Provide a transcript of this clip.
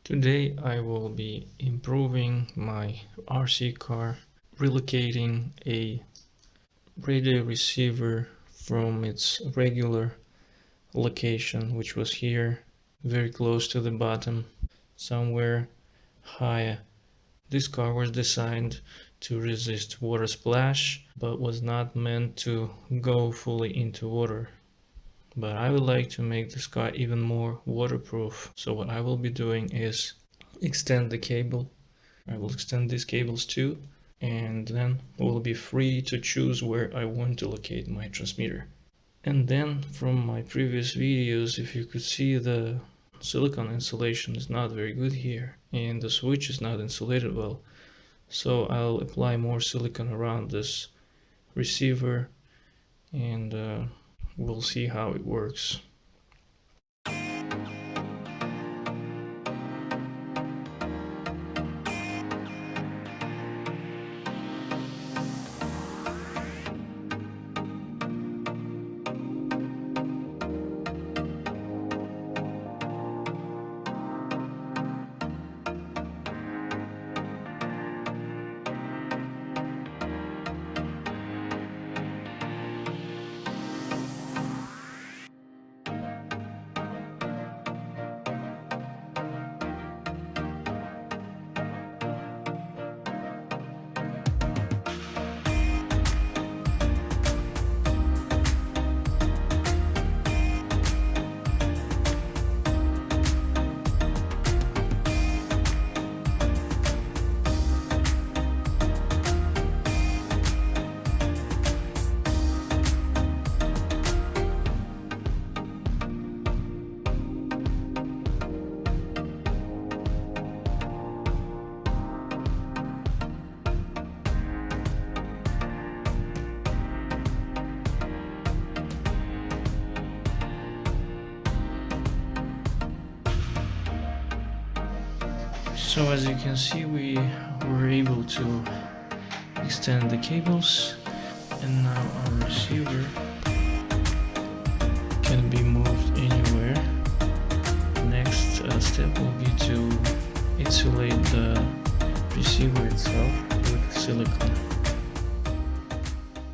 Today I will be improving my RC car, relocating a radio receiver from its regular location, which was here, very close to the bottom, somewhere higher. This car was designed to resist water splash, but was not meant to go fully into water. But I would like to make this car even more waterproof. So what I will be doing is extend the cable. I will extend these cables too, and then will be free to choose where I want to locate my transmitter. And then from my previous videos, if you could see, the silicone insulation is not very good here, and the switch is not insulated well. So I'll apply more silicone around this receiver, and we'll see how it works. So as you can see, we were able to extend the cables, and now our receiver can be moved anywhere. Next step will be to insulate the receiver itself with silicone.